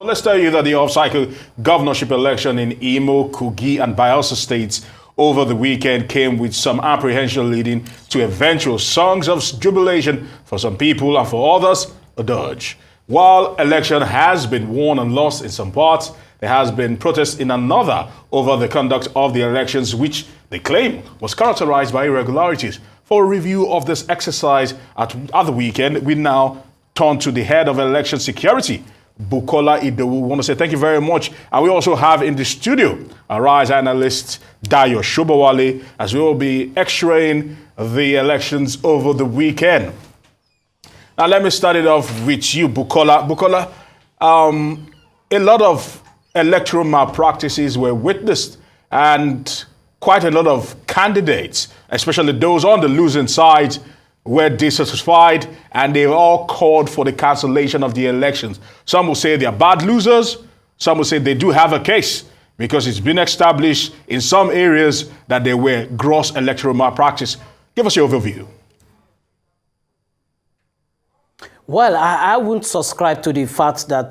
Let's tell you that the off-cycle governorship election in Imo, Kogi, and Bayelsa states over the weekend came with some apprehension leading to eventual songs of jubilation for some people and for others, a dirge. While election has been won and lost in some parts, there has been protest in another over the conduct of the elections, which they claim was characterized by irregularities. For a review of this exercise at the weekend, we now turn to the head of election security, Bukola Idowu. We want to say thank you very much. And we also have in the studio IReV analyst Dayo Sobowale, as we will be x-raying the elections over the weekend. Now, let me start it off with you, Bukola. Bukola, a lot of electoral malpractices were witnessed, and quite a lot of candidates, especially those on the losing side, were dissatisfied, and they all called for the cancellation of the elections. Some will say they are bad losers. Some will say they do have a case because it's been established in some areas that there were gross electoral malpractice. Give us your overview. Well, I wouldn't subscribe to the fact that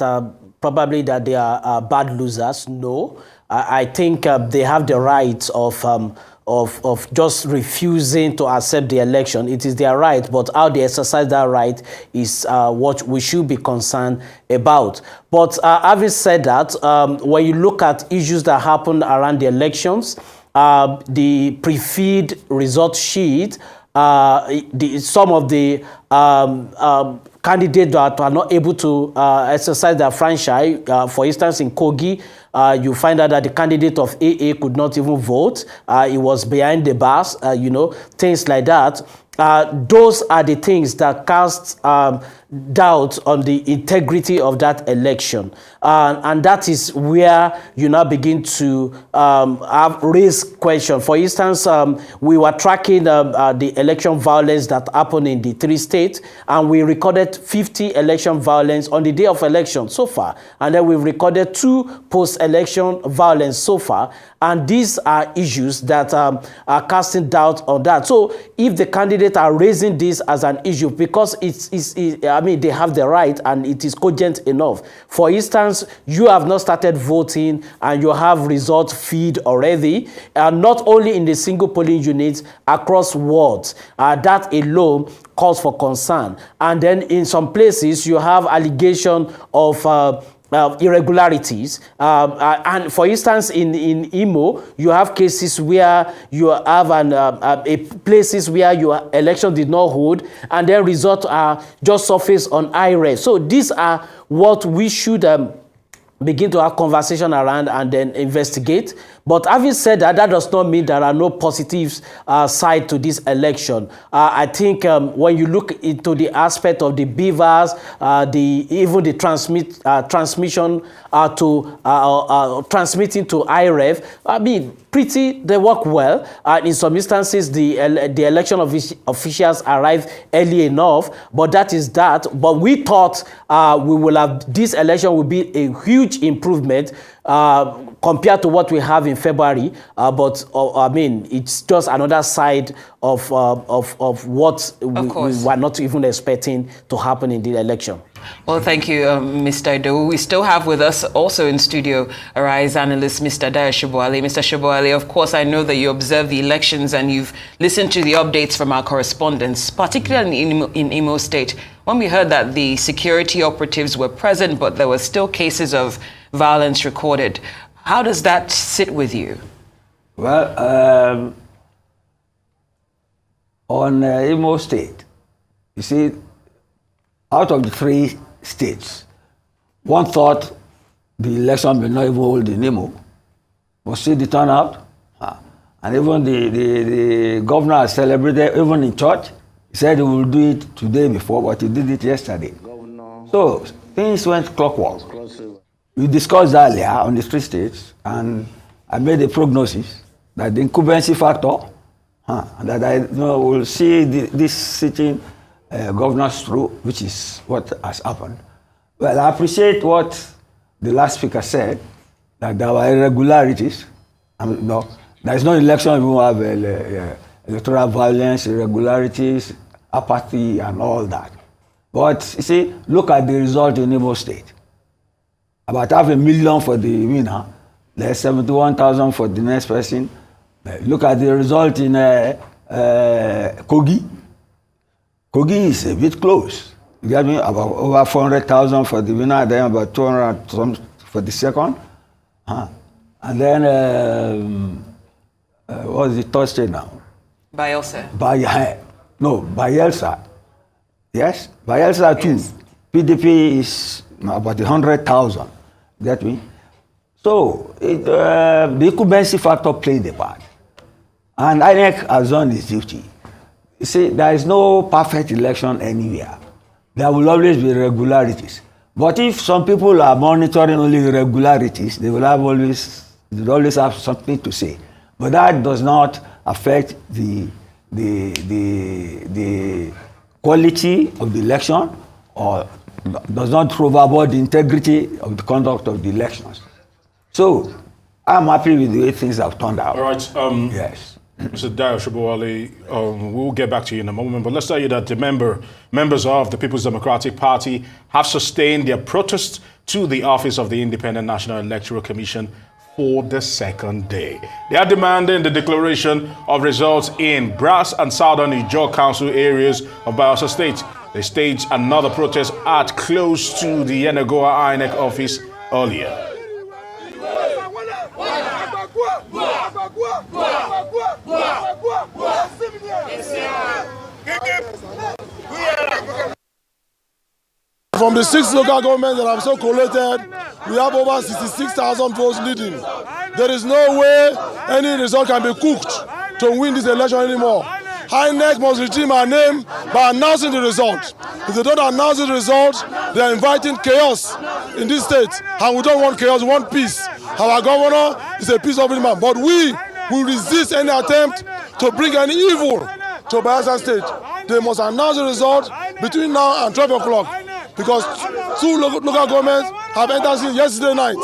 probably that they are bad losers. No, I think they have the right of just refusing to accept the election. It is their right, but how they exercise that right is what we should be concerned about. But having said that, when you look at issues that happen around the elections, the pre-feed result sheet, some of the candidates that are not able to exercise their franchise, for instance, in Kogi, you find out that the candidate of AA could not even vote. He was behind the bars, things like that. Those are the things that cast doubt on the integrity of that election. And that is where you now begin to raise questions. For instance, we were tracking the election violence that happened in the 3 states, and we recorded 50 election violence on the day of election so far. And then we've recorded 2 post-election violence so far. And these are issues that are casting doubt on that. So if the candidates are raising this as an issue, because they have the right and it is cogent enough. For instance, you have not started voting and you have result feed already, not only in the single polling units, across wards. That alone calls for concern. And then in some places, you have allegation of irregularities. And for instance, in Imo, you have cases where you have places where your election did not hold, and their results are just surfaced on IReV. So these are what we should begin to have conversation around and then investigate. But having said that, that does not mean there are no positives side to this election. I think when you look into the aspect of the beavers, even the transmission transmitting to IReV, they work well. In some instances, the election officials arrive early enough, but that is that. But we thought this election will be a huge improvement compared to what we have in February, but it's just another side of what we were not even expecting to happen in the election. Well, thank you, Mr. Idowu. We still have with us also in studio IReV analyst, Mr. Dayo Sobowale. Mr. Sobowale, of course, I know that you observe the elections and you've listened to the updates from our correspondents, particularly in Imo State. When we heard that the security operatives were present, but there were still cases of violence recorded, how does that sit with you? Well, on Imo State, you see, out of the 3 states, one thought the election will not even hold in Imo. But see the turnout, and even the governor has celebrated, even in church. He said he will do it today before, but he did it yesterday. So things went clockwork. We discussed earlier on the 3 states, and I made a prognosis that the incumbency factor, that I will see this sitting governors through, which is what has happened. Well, I appreciate what the last speaker said, that there were irregularities. There is no election, we will have electoral violence, irregularities, apathy, and all that. But you see, look at the result in Imo State. about 500,000 for the winner. There's 71,000 for the next person. Look at the result in Kogi. Kogi is a bit close. You get me? About over 400,000 for the winner, then about 200 for the second. And then, what is the third state now? Bayelsa. Bayelsa. Yes, Bayelsa too. Yes. PDP is about 100,000. Get me? So, the incumbency factor played a part. And INEC has done its duty. You see, there is no perfect election anywhere. There will always be irregularities. But if some people are monitoring only irregularities, they will always have something to say. But that does not affect the quality of the election, or does not throw overboard the integrity of the conduct of the elections. So I'm happy with the way things have turned out. All right. Yes. Mr. Dayo Sobowale, we'll get back to you in a moment, but let's tell you that the members of the People's Democratic Party have sustained their protest to the office of the Independent National Electoral Commission for the second day. They are demanding the declaration of results in Brass and Southern Ijaw Council areas of Bayelsa State. They staged another protest at close to the Yenagoa INEC office earlier. From the 6 local governments that have so collated, we have over 66,000 votes leading. There is no way any result can be cooked to win this election anymore. INEC must redeem our name by announcing the result. If they don't announce the result, they are inviting chaos in this state. And we don't want chaos, we want peace. Our governor is a peace-loving man. But we will resist any attempt to bring any evil to Bayelsa State. They must announce the result between now and 12 o'clock. Because 2 local governments have entered since yesterday night.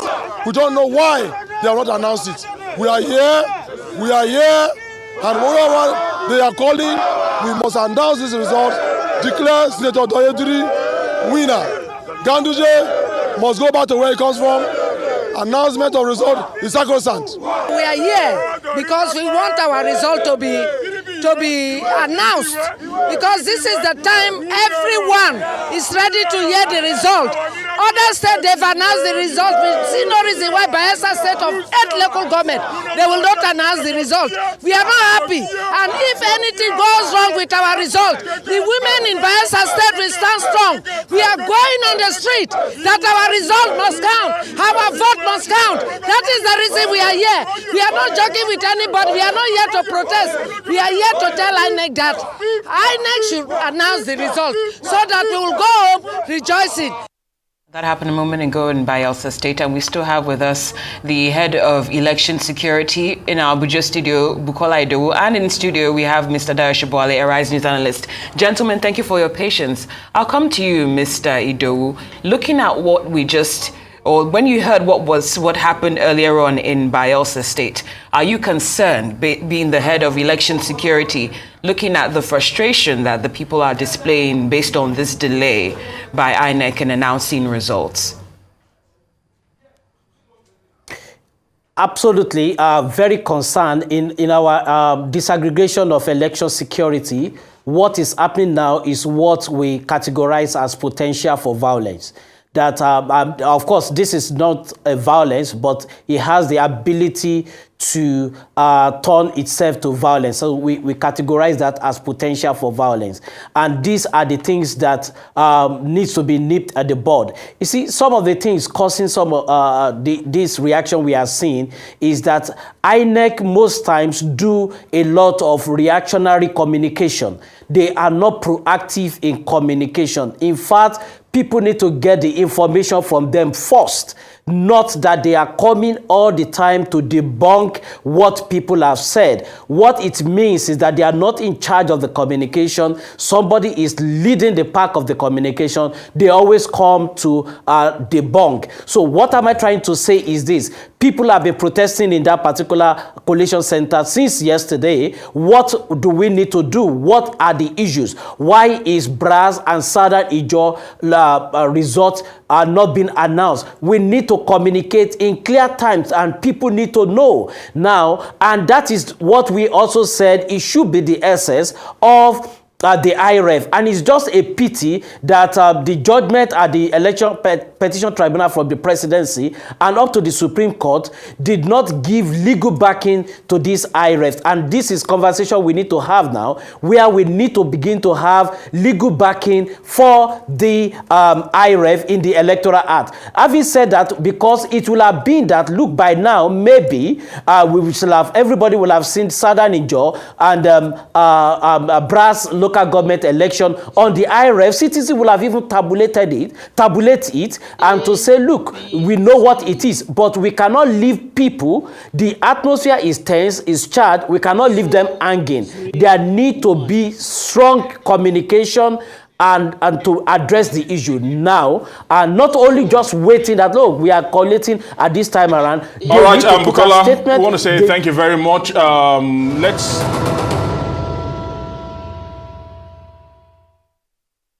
We don't know why they have not announced it. We are here, and whatever they are calling, we must announce this result, declare Senator Dayo winner. Ganduje must go back to where he comes from. Announcement of result is sacrosanct. We are here because we want our result to be announced, because this is the time everyone is ready to hear the result. Other states, they've announced the result. We see no reason why Bayelsa State of 8 local government, they will not announce the result. We are not happy, and if anything goes wrong with our result, the women in Bayelsa State will stand strong. We are going on the street that our result must count, our vote must count. That is the reason we are here. We are not joking with anybody. We are not here to protest. We are here to tell INEC that INEC should announce the result so that we will go home rejoicing. That happened a moment ago in Bayelsa State, and we still have with us the head of election security in our Abuja studio, Bukola Idowu, and in studio we have Mr. Dayo Sobowale, a Rise News analyst. Gentlemen, thank you for your patience. I'll come to you, Mr. Idowu. Looking at what we just, or when you heard what happened earlier on in Bayelsa State, are you concerned, being the head of election security, looking at the frustration that the people are displaying based on this delay by INEC in announcing results? Absolutely, very concerned in our disaggregation of election security. What is happening now is what we categorize as potential for violence. That, of course, this is not a violence, but it has the ability to turn itself to violence. So we categorize that as potential for violence. And these are the things that needs to be nipped at the bud. You see, some of the things causing some of this reaction we are seeing is that INEC most times do a lot of reactionary communication. They are not proactive in communication. In fact, people need to get the information from them first, not that they are coming all the time to debunk what people have said. What it means is that they are not in charge of the communication. Somebody is leading the pack of the communication. They always come to debunk. So what am I trying to say is this. People have been protesting in that particular collation center since yesterday. What do we need to do? What are the issues? Why is Brass and Southern Ijaw results are not being announced? We need to to communicate in clear times, and people need to know now. And that is what we also said it should be the essence of the IReV. And it's just a pity that the judgment at the Electoral Petition Tribunal from the presidency and up to the Supreme Court did not give legal backing to this IReV. And this is conversation we need to have now, where we need to begin to have legal backing for the IReV in the Electoral Act. Having said that, because it will have been that, look, by now, maybe everybody will have seen Southern Ijaw and Brass local government election on the IReV. Citizens will have even tabulate it, and to say, look, we know what it is, but we cannot leave people. The atmosphere is tense, is charged. We cannot leave them hanging. There need to be strong communication and to address the issue now, and not only just waiting that, look, we are collating at this time around. All right, Bukola, we want to say thank you very much. Let's